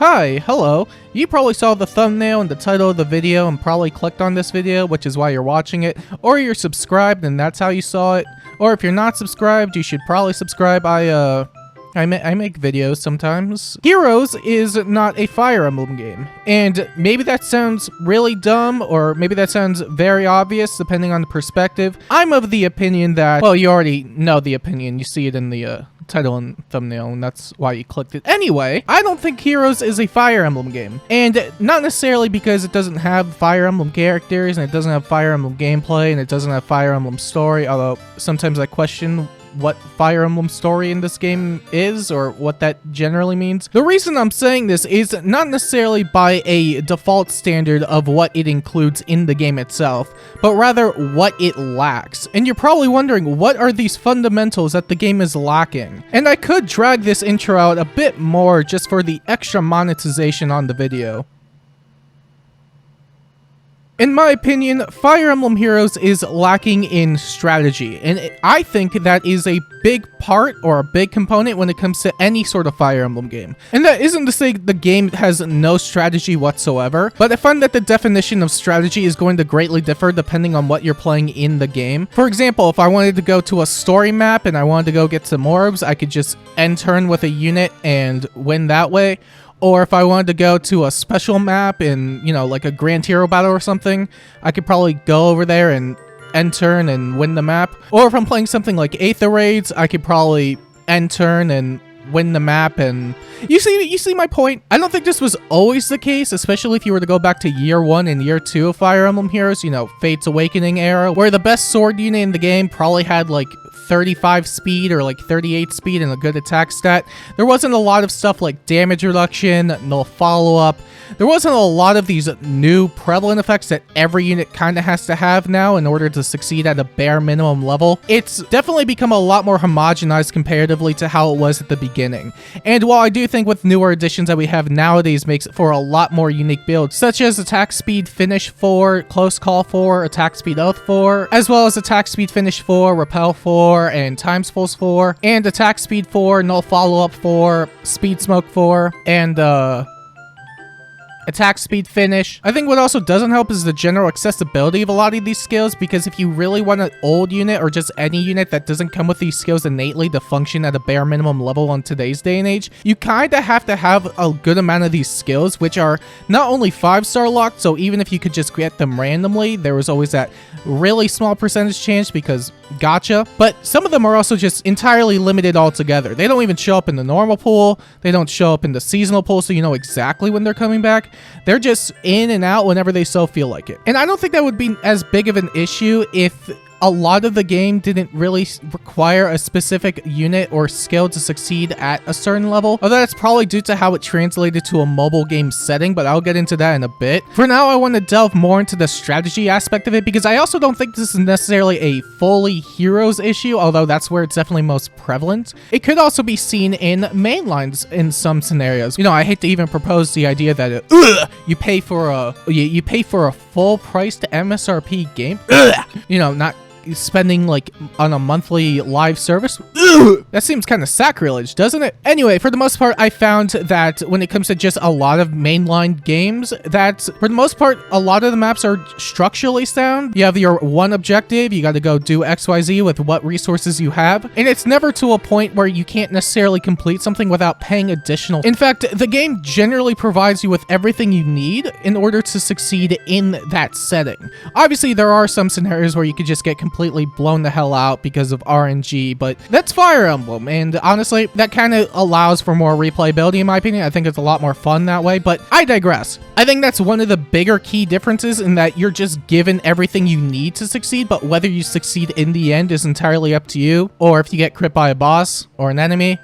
Hi, hello. You probably saw the thumbnail and the title of the video and probably clicked on this video, which is why you're watching it, or you're subscribed and that's how you saw it, or if you're not subscribed, you should probably subscribe. I make videos sometimes. Heroes is not a Fire Emblem game, and maybe that sounds really dumb, or maybe that sounds very obvious, depending on the perspective. I'm of the opinion that, well, you already know the opinion, you see it in the title and thumbnail, and that's why you clicked it. Anyway, I don't think Heroes is a Fire Emblem game, and not necessarily because it doesn't have Fire Emblem characters, and it doesn't have Fire Emblem gameplay, and it doesn't have Fire Emblem story, although sometimes I question what Fire Emblem story in this game is, or what that generally means. The reason I'm saying this is not necessarily by a default standard of what it includes in the game itself, but rather what it lacks. And you're probably wondering, what are these fundamentals that the game is lacking? And I could drag this intro out a bit more just for the extra monetization on the video. In my opinion, Fire Emblem Heroes is lacking in strategy, and I think that is a big part or a big component when it comes to any sort of Fire Emblem game. And that isn't to say the game has no strategy whatsoever, but I find that the definition of strategy is going to greatly differ depending on what you're playing in the game. For example, if I wanted to go to a story map and I wanted to go get some orbs, I could just end turn with a unit and win that way. Or if I wanted to go to a special map in, you know, like a Grand Hero battle or something, I could probably go over there and end turn and win the map. Or if I'm playing something like Aether Raids, I could probably end turn and win the map. And you see my point? I don't think this was always the case, especially if you were to go back to year 1 and year 2 of Fire Emblem Heroes, you know, Fate's Awakening era, where the best sword unit in the game probably had like 35 speed or like 38 speed and a good attack stat. There wasn't a lot of stuff like damage reduction, no follow-up. There wasn't a lot of these new prevalent effects that every unit kind of has to have now in order to succeed at a bare minimum level. It's definitely become a lot more homogenized comparatively to how it was at the beginning. And while I do think with newer additions that we have nowadays makes it for a lot more unique builds, such as attack speed finish 4, close call 4, attack speed oath 4, as well as attack speed finish 4, repel 4, and times pulse 4, and attack speed 4, null follow-up 4, speed smoke 4, and attack speed finish. I think what also doesn't help is the general accessibility of a lot of these skills, because if you really want an old unit or just any unit that doesn't come with these skills innately to function at a bare minimum level on today's day and age, you kind of have to have a good amount of these skills, which are not only 5-star locked, so even if you could just get them randomly, there was always that really small percentage chance because gotcha, but some of them are also just entirely limited altogether. They don't even show up in the normal pool, they don't show up in the seasonal pool, so you know exactly when they're coming back. They're just in and out whenever they so feel like it. And I don't think that would be as big of an issue if a lot of the game didn't really require a specific unit or skill to succeed at a certain level. Although that's probably due to how it translated to a mobile game setting, but I'll get into that in a bit. For now, I want to delve more into the strategy aspect of it, because I also don't think this is necessarily a fully Heroes issue, although that's where it's definitely most prevalent. It could also be seen in mainlines in some scenarios. You know, I hate to even propose the idea that you pay for a full priced MSRP game. You know, not spending like on a monthly live service. That seems kind of sacrilege, doesn't it? Anyway, for the most part, I found that when it comes to just a lot of mainline games, that for the most part, a lot of the maps are structurally sound. You have your one objective, you got to go do XYZ with what resources you have, and it's never to a point where you can't necessarily complete something without paying additional. In fact, the game generally provides you with everything you need in order to succeed in that setting. Obviously, there are some scenarios where you could just get completely blown the hell out because of RNG, but that's Fire Emblem, and honestly, that kind of allows for more replayability in my opinion. I think it's a lot more fun that way, but I digress. I think that's one of the bigger key differences, in that you're just given everything you need to succeed, but whether you succeed in the end is entirely up to you, or if you get crit by a boss or an enemy,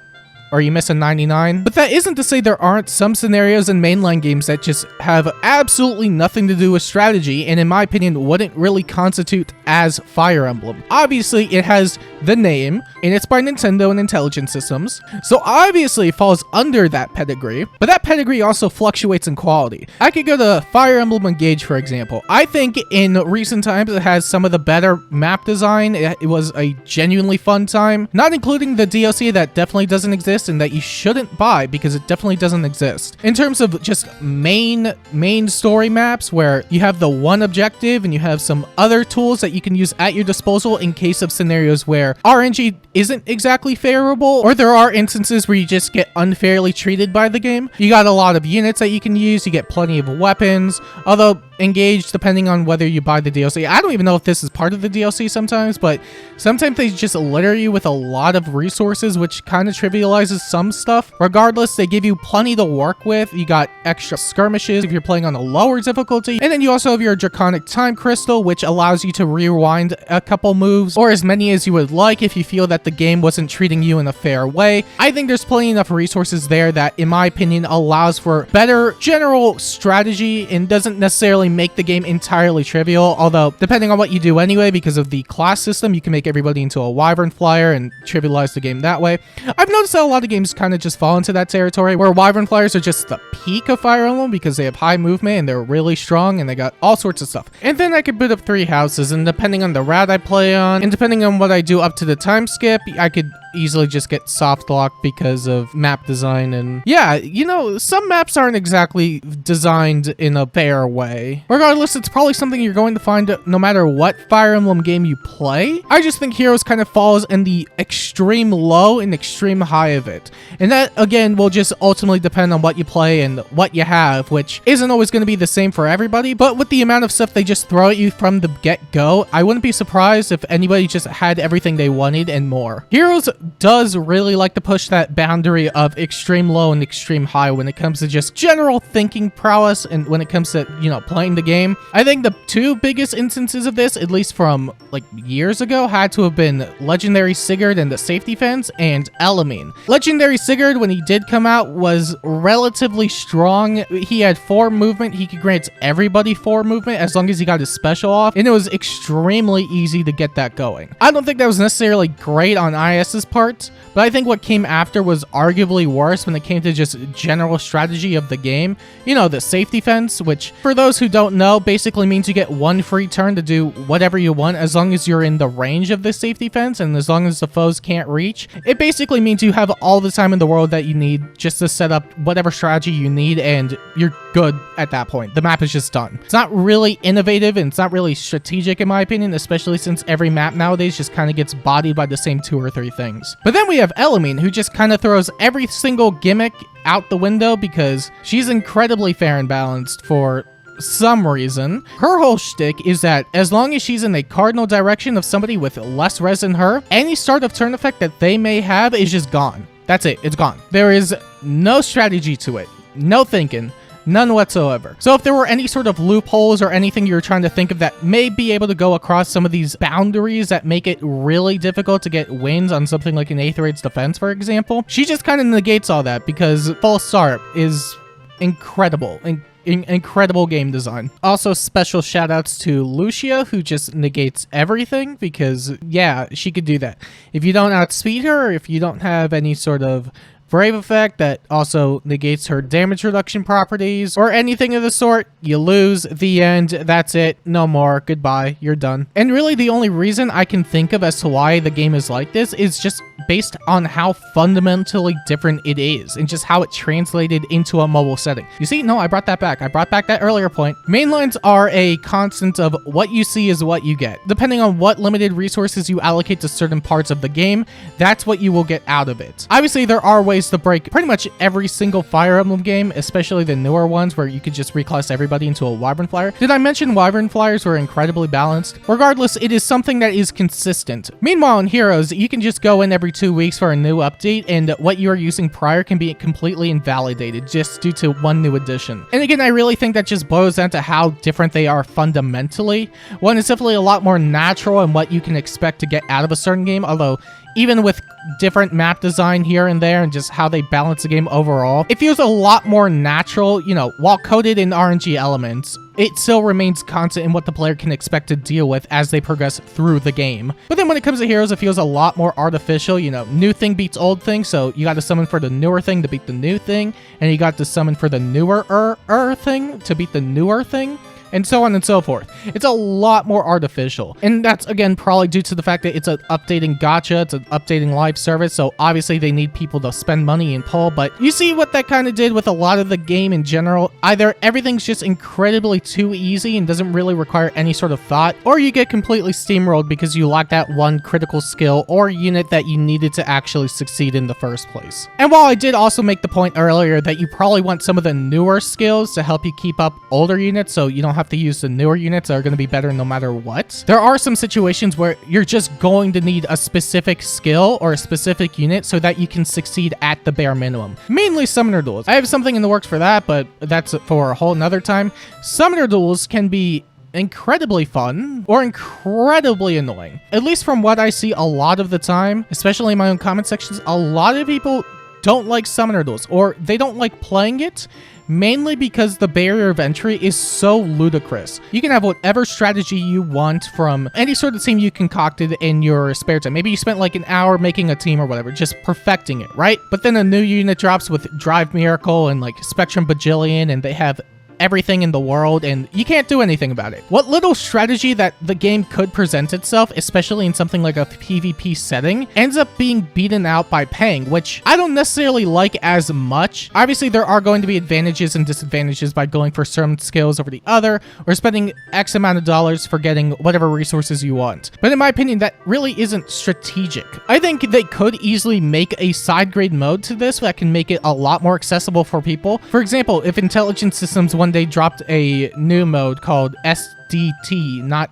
or you miss a 99. But that isn't to say there aren't some scenarios in mainline games that just have absolutely nothing to do with strategy, and in my opinion wouldn't really constitute as Fire Emblem. Obviously it has the name, and it's by Nintendo and Intelligent Systems, so obviously it falls under that pedigree, but that pedigree also fluctuates in quality. I could go to Fire Emblem Engage, for example. I think in recent times it has some of the better map design. It was a genuinely fun time, not including the DLC that definitely doesn't exist, exist and that you shouldn't buy because it definitely doesn't exist. In terms of just main story maps where you have the one objective and you have some other tools that you can use at your disposal in case of scenarios where RNG isn't exactly favorable, or there are instances where you just get unfairly treated by the game. You got a lot of units that you can use, you get plenty of weapons, although engaged depending on whether you buy the DLC. I don't even know if this is part of the DLC sometimes, but sometimes they just litter you with a lot of resources, which kind of trivializes some stuff. Regardless, they give you plenty to work with. You got extra skirmishes if you're playing on a lower difficulty, and then you also have your Draconic Time Crystal, which allows you to rewind a couple moves, or as many as you would like if you feel that the game wasn't treating you in a fair way. I think there's plenty enough resources there that, in my opinion, allows for better general strategy and doesn't necessarily make the game entirely trivial, although depending on what you do anyway, because of the class system, you can make everybody into a Wyvern Flyer and trivialize the game that way. I've noticed that a lot of games kind of just fall into that territory where Wyvern Flyers are just the peak of Fire Emblem because they have high movement and they're really strong and they got all sorts of stuff. And then I could boot up 3 houses, and depending on the route I play on and depending on what I do up to the time skip, I could easily just get soft locked because of map design. And yeah, you know, some maps aren't exactly designed in a fair way. Regardless, it's probably something you're going to find no matter what Fire Emblem game you play. I just think Heroes kind of falls in the extreme low and extreme high of it. And that, again, will just ultimately depend on what you play and what you have, which isn't always going to be the same for everybody. But with the amount of stuff they just throw at you from the get-go, I wouldn't be surprised if anybody just had everything they wanted and more. Heroes does really like to push that boundary of extreme low and extreme high when it comes to just general thinking prowess and when it comes to, you know, playing the game. I think the 2 biggest instances of this, at least from like years ago, had to have been Legendary Sigurd and the Safety Fence and Elamine. Legendary Sigurd, when he did come out, was relatively strong. He had 4 movement. He could grant everybody 4 movement as long as he got his special off, and it was extremely easy to get that going. I don't think that was necessarily great on IS's part, but I think what came after was arguably worse when it came to just general strategy of the game. You know, the Safety Fence, which for those who don't know, basically means you get 1 free turn to do whatever you want as long as you're in the range of the Safety Fence and as long as the foes can't reach. It basically means you have all the time in the world that you need just to set up whatever strategy you need, and you're good at that point. The map is just done. It's not really innovative and it's not really strategic in my opinion, especially since every map nowadays just kind of gets bodied by the same 2 or 3 things. But then we have Elamine, who just kind of throws every single gimmick out the window because she's incredibly fair and balanced for some reason. Her whole shtick is that as long as she's in a cardinal direction of somebody with less res than her, any start of turn effect that they may have is just gone. That's it. It's gone. There is no strategy to it. No thinking. None whatsoever. So if there were any sort of loopholes or anything you're trying to think of that may be able to go across some of these boundaries that make it really difficult to get wins on something like an Aetherite's Defense, for example, she just kind of negates all that because Full Start is incredible. Incredible game design. Also, special shout outs to Lucia, who just negates everything because, yeah, she could do that. If you don't outspeed her, or if you don't have any sort of Brave effect that also negates her damage reduction properties or anything of the sort, you lose. The end. That's it. No more. Goodbye. You're done. And really the only reason I can think of as to why the game is like this is just based on how fundamentally different it is and just how it translated into a mobile setting. You see, no, I brought that back. I brought back that earlier point. Mainlines are a constant of what you see is what you get. Depending on what limited resources you allocate to certain parts of the game, that's what you will get out of it. Obviously, there are ways to break pretty much every single Fire Emblem game, especially the newer ones where you could just reclass everybody into a Wyvern Flyer. Did I mention Wyvern Flyers were incredibly balanced? Regardless, it is something that is consistent. Meanwhile, in Heroes, you can just go in every 2 weeks for a new update, and what you were using prior can be completely invalidated just due to one new addition. And again, I really think that just boils down to how different they are fundamentally. One is definitely a lot more natural in what you can expect to get out of a certain game, although even with different map design here and there and just how they balance the game overall, it feels a lot more natural, you know, while coded in RNG elements. It still remains constant in what the player can expect to deal with as they progress through the game. But then when it comes to Heroes, it feels a lot more artificial. You know, new thing beats old thing, so you got to summon for the newer thing to beat the new thing, and you got to summon for the newer thing to beat the newer thing. and so on and so forth. It's a lot more artificial. And that's, again, probably due to the fact that it's an updating gacha, it's an updating live service, so obviously they need people to spend money and pull, but you see what that kind of did with a lot of the game in general. Either everything's just incredibly too easy and doesn't really require any sort of thought, or you get completely steamrolled because you lack that one critical skill or unit that you needed to actually succeed in the first place. And while I did also make the point earlier that you probably want some of the newer skills to help you keep up older units so you don't have to use the newer units that are going to be better no matter what, there are some situations where you're just going to need a specific skill or a specific unit so that you can succeed at the bare minimum. Mainly summoner duels. I have something in the works for that, but that's for a whole nother time. Summoner duels can be incredibly fun or incredibly annoying. At least from what I see a lot of the time, especially in my own comment sections, a lot of people don't like summoner duels, or they don't like playing it, mainly because the barrier of entry is so ludicrous. You can have whatever strategy you want from any sort of team you concocted in your spare time. Maybe you spent like an hour making a team or whatever, just perfecting it, right? But then a new unit drops with Drive Miracle and like Spectrum Bajillion, and they have everything in the world, and you can't do anything about it. What little strategy that the game could present itself, especially in something like a PvP setting, ends up being beaten out by paying, which I don't necessarily like as much. Obviously, there are going to be advantages and disadvantages by going for certain skills over the other, or spending X amount of dollars for getting whatever resources you want. But in my opinion, that really isn't strategic. I think they could easily make a side grade mode to this that can make it a lot more accessible for people. For example, if Intelligent Systems one day dropped a new mode called SDT, not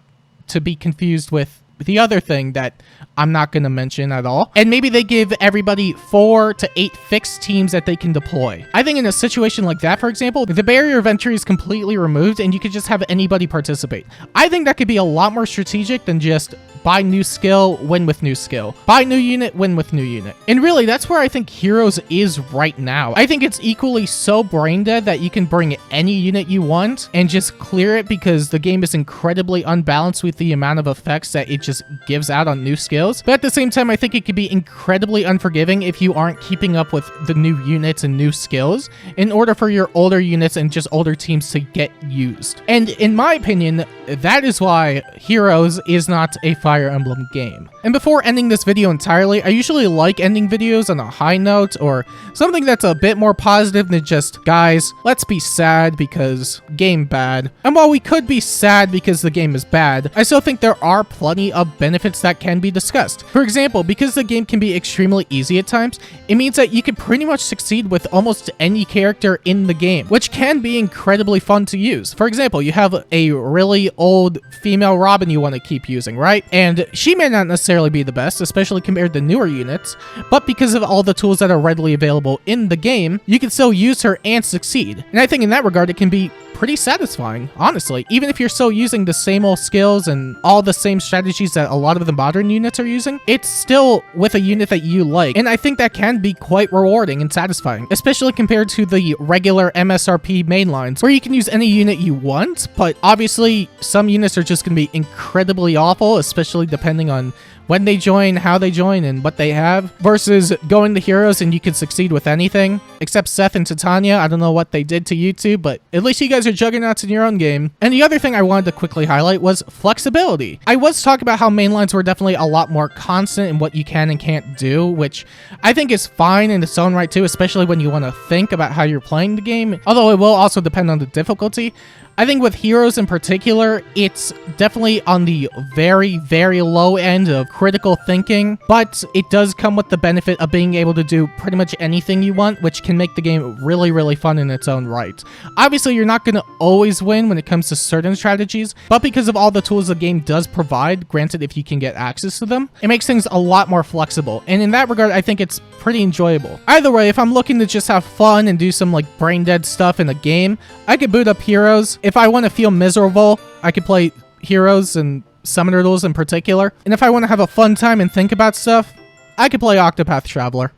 to be confused with the other thing that I'm not going to mention at all. And maybe they give everybody 4 to 8 fixed teams that they can deploy. I think in a situation like that, for example, the barrier of entry is completely removed and you could just have anybody participate. I think that could be a lot more strategic than just buy new skill, win with new skill. Buy new unit, win with new unit. And really, that's where I think Heroes is right now. I think it's equally so brain dead that you can bring any unit you want and just clear it because the game is incredibly unbalanced with the amount of effects that it just gives out on new skills. But at the same time, I think it could be incredibly unforgiving if you aren't keeping up with the new units and new skills in order for your older units and just older teams to get used. And in my opinion, that is why Heroes is not a Fire Emblem game. And before ending this video entirely, I usually like ending videos on a high note or something that's a bit more positive than just, guys, let's be sad because game bad. And while we could be sad because the game is bad, I still think there are plenty of benefits that can be discussed. For example, because the game can be extremely easy at times, it means that you can pretty much succeed with almost any character in the game, which can be incredibly fun to use. For example, you have a really old female Robin you want to keep using, right? And she may not necessarily be the best, especially compared to newer units, but because of all the tools that are readily available in the game, you can still use her and succeed. And I think in that regard, it can be pretty satisfying, honestly. Even if you're still using the same old skills and all the same strategies that a lot of the modern units are using, it's still with a unit that you like. And I think that can be quite rewarding and satisfying, especially compared to the regular MSRP mainlines, where you can use any unit you want, but obviously some units are just going to be incredibly awful, especially depending on when they join, how they join, and what they have, versus going to Heroes and you can succeed with anything. Except Seth and Titania, I don't know what they did to you two, but at least you guys are juggernauts in your own game. And the other thing I wanted to quickly highlight was flexibility. I was talking about how mainlines were definitely a lot more constant in what you can and can't do, which I think is fine in its own right too, especially when you want to think about how you're playing the game, although it will also depend on the difficulty. I think with Heroes in particular, it's definitely on the very, very low end of critical thinking, but it does come with the benefit of being able to do pretty much anything you want, which can make the game really, really fun in its own right. Obviously, you're not going to always win when it comes to certain strategies, but because of all the tools the game does provide, granted if you can get access to them, it makes things a lot more flexible. And in that regard, I think it's pretty enjoyable. Either way, if I'm looking to just have fun and do some like brain dead stuff in a game, I could boot up Heroes. If I want to feel miserable, I could play Heroes and Summoner Duels in particular. And if I want to have a fun time and think about stuff, I could play Octopath Traveler.